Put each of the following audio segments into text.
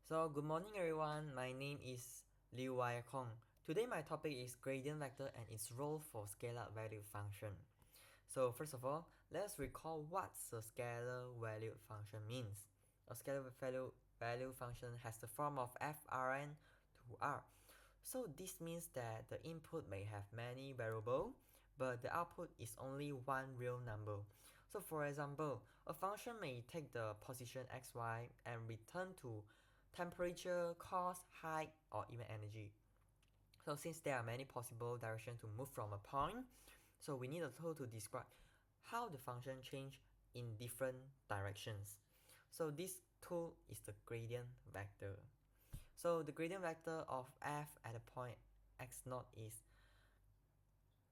So good morning everyone, my name is Liu Wai Kong. Today my topic is gradient vector and its role for scalar value function. So first of all, let's recall what a scalar value function means. A scalar value function has the form of f(Rn) to R. So this means that the input may have many variables, but the output is only one real number. So for example, a function may take the position xy and return to temperature, cost, height, or even energy. So since there are many possible directions to move from a point, so we need a tool to describe how the function change in different directions. So this tool is the gradient vector. So the gradient vector of f at a point x0 is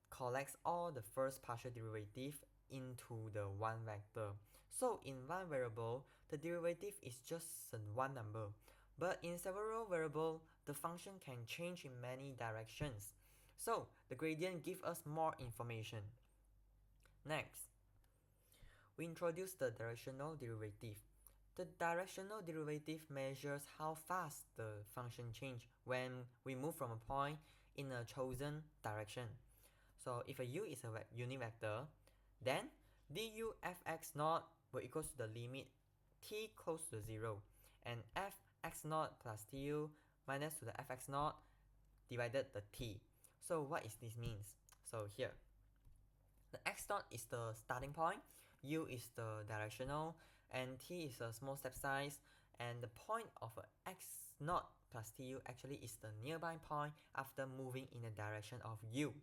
collects all the first partial derivative into the one vector. So in one variable, the derivative is just one number. But in several variables, the function can change in many directions. So the gradient gives us more information. Next, we introduce the directional derivative. The directional derivative measures how fast the function changes when we move from a point in a chosen direction. So if a u is a unit vector, then du fx0 will equal to the limit t close to 0 and fx0 plus tu minus to the fx0 divided the t. So what is this means? So here, the x0 is the starting point, u is the directional, and t is a small step size, and the point of x0 plus tu actually is the nearby point after moving in the direction of u.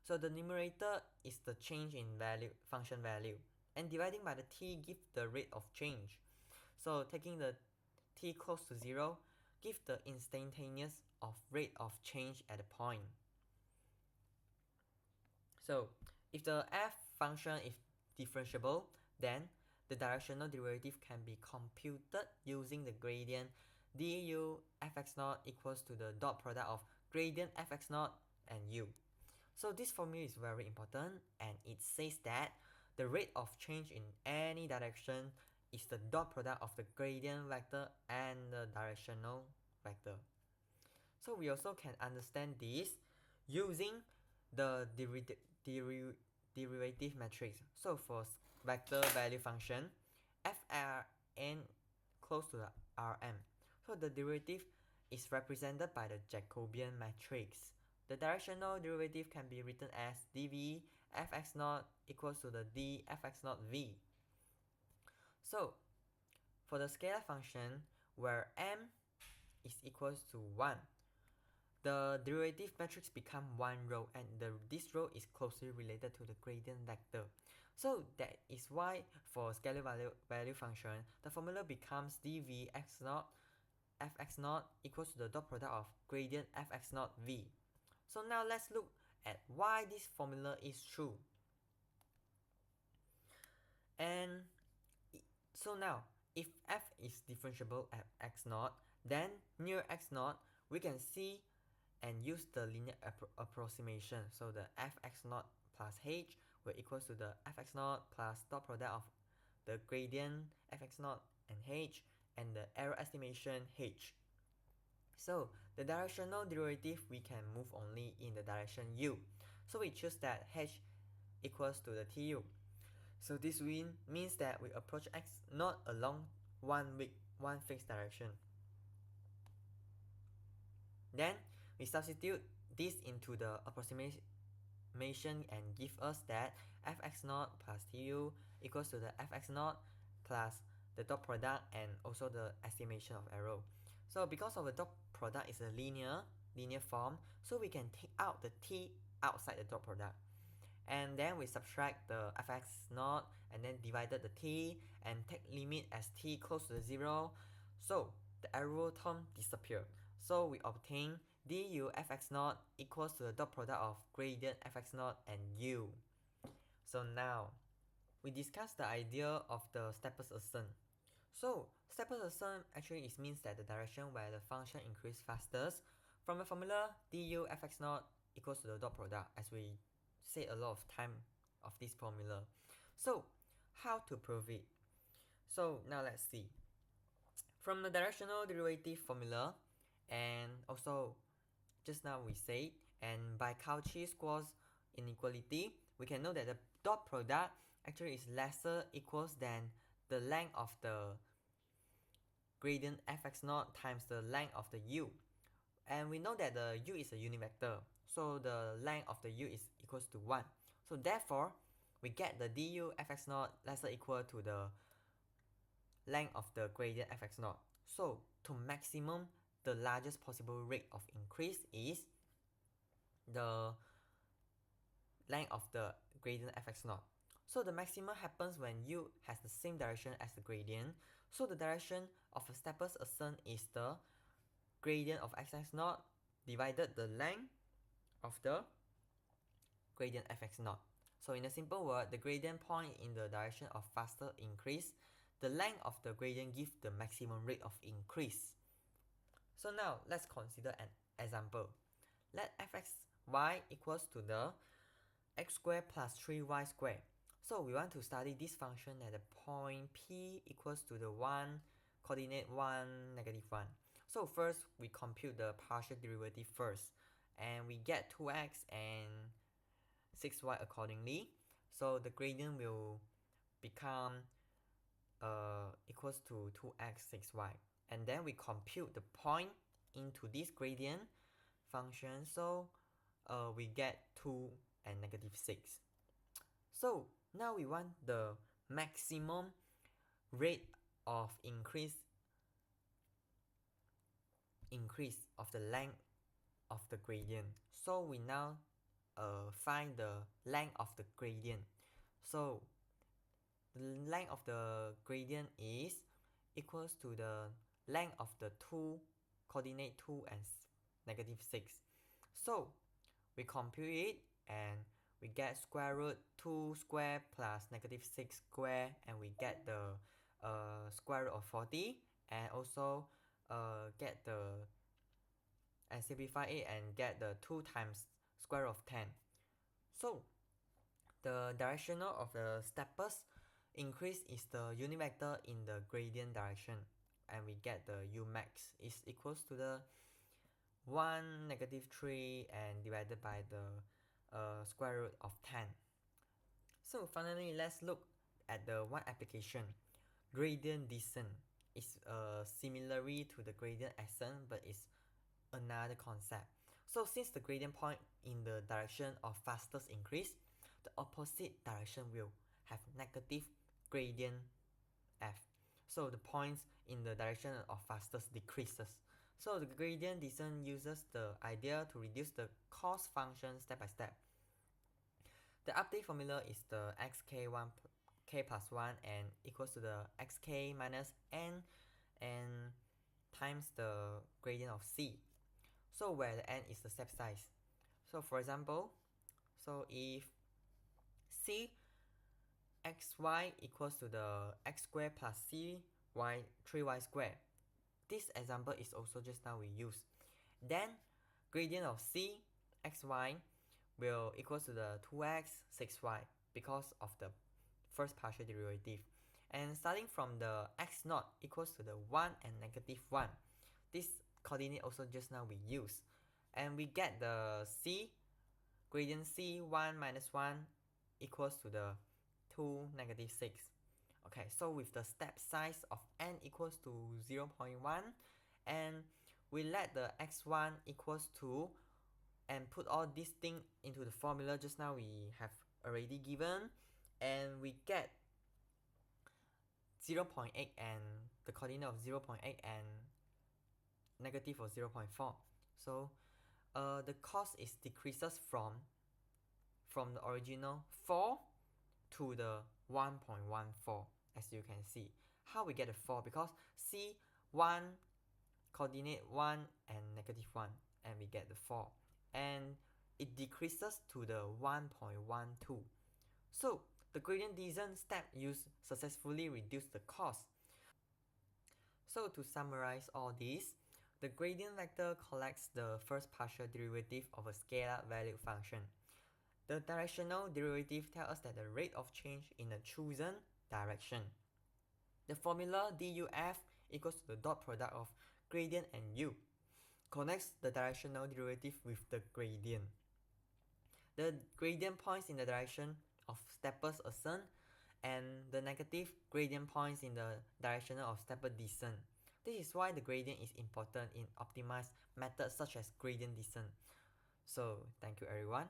So the numerator is the change in value, function value, and dividing by the t gives the rate of change. So taking the t close to 0 gives the instantaneous of rate of change at the point. So if the f function is differentiable, then the directional derivative can be computed using the gradient du fx0 equals to the dot product of gradient fx0 and u. So this formula is very important, and it says that the rate of change in any direction is the dot product of the gradient vector and the directional vector. So we also can understand this using the derivative matrix. So for vector value function, Frn close to the Rm. So the derivative is represented by the Jacobian matrix. The directional derivative can be written as dv fx0 equals to the d fx0 v. So for the scalar function where m is equals to 1, the derivative matrix become one row, and this row is closely related to the gradient vector. So that is why for scalar value function, the formula becomes dv x0 fx0 equals to the dot product of gradient fx0 v. So now let's look at why this formula is true. And so now, if f is differentiable at x0, then near x0, we can see and use the linear approximation. So the fx0 plus h will equal to the fx0 plus dot product of the gradient fx0 and h and the error estimation h. So the directional derivative, we can move only in the direction u. So we choose that h equals to the tu. So this means that we approach x not along one fixed direction. Then we substitute this into the approximation and give us that fx0 plus tu equals to the fx0 plus the dot product and also the estimation of error. So because of the dot product is a linear form, so we can take out the t outside the dot product. And then we subtract the fx0 and then divided the t and take limit as t close to 0. So the error term disappear. So we obtain du fx0 equals to the dot product of gradient fx0 and u. So now we discuss the idea of the steppers ascent. So steppers ascent actually it means that the direction where the function increase fastest. From the formula, du fx0 equals to the dot product, as we said a lot of time of this formula. So how to prove it? So now let's see. From the directional derivative formula, and also just now we said, and by Cauchy-Squarz inequality, we can know that the dot product actually is lesser equals than the length of the gradient fx0 times the length of the u. And we know that the u is a unit vector, so the length of the u is equals to 1. So therefore, we get the du fx0 lesser equal to the length of the gradient fx0. So to maximum the largest possible rate of increase is the length of the gradient fx0. So the maximum happens when u has the same direction as the gradient. So the direction of a stepper's ascent is the gradient of xx0 divided the length of the gradient fx0. So in a simple word, the gradient point in the direction of faster increase, the length of the gradient gives the maximum rate of increase. So now let's consider an example. Let fxy equals to the x squared plus 3y squared. So we want to study this function at the point P equals to the 1, coordinate 1, negative 1. So first we compute the partial derivative first, and we get 2x and 6y accordingly. So the gradient will become equals to 2x 6y, and then we compute the point into this gradient function. So we get 2 and negative 6. So now we want the maximum rate of increase of the length of the gradient. So we now find the length of the gradient. So the length of the gradient is equals to the length of the two coordinate 2 and negative 6. So we compute it, and we get square root 2 square plus negative 6 square, and we get the square root of 40, and also get the and simplify it and get the 2 times square root of 10. So the directional of the steppers increase is the unit vector in the gradient direction, and we get the u max is equals to the 1, negative 3, and divided by the square root of 10. So finally, let's look at the one application. Gradient descent is similarly to the gradient ascent, but it's another concept. So since the gradient point in the direction of fastest increase, the opposite direction will have negative gradient f. So the points in the direction of fastest decreases. So the gradient descent uses the idea to reduce the cost function step by step. The update formula is the xk1 k plus 1 and equals to the xk minus n and times the gradient of c. So where the n is the step size. So for example, so if c xy equals to the x squared plus c y 3y squared, this example is also just now we use, then gradient of c xy will equals to the 2x 6y because of the first partial derivative. And starting from the x0 equals to the 1 and negative 1, this coordinate also just now we use, and we get the c gradient c 1 minus 1 equals to the 2 negative 6. Okay, so with the step size of n equals to 0.1, and we let the x1 equals to, and put all these things into the formula just now we have already given, and we get 0.8 and the coordinate of 0.8 and negative of 0.4. So the cost is decreases from the original 4 to the 1.14, as you can see. How we get the 4? Because c1 coordinate 1 and negative 1, and we get the 4, and it decreases to the 1.12. So the gradient descent step used successfully reduced the cost. So to summarize all this, the gradient vector collects the first partial derivative of a scalar valued function. The directional derivative tells us that the rate of change in the chosen direction. The formula duf equals to the dot product of gradient and u. Connects the directional derivative with the gradient. The gradient points in the direction of stepper's ascent and the negative gradient points in the direction of stepper descent. This is why the gradient is important in optimized methods such as gradient descent. So thank you everyone.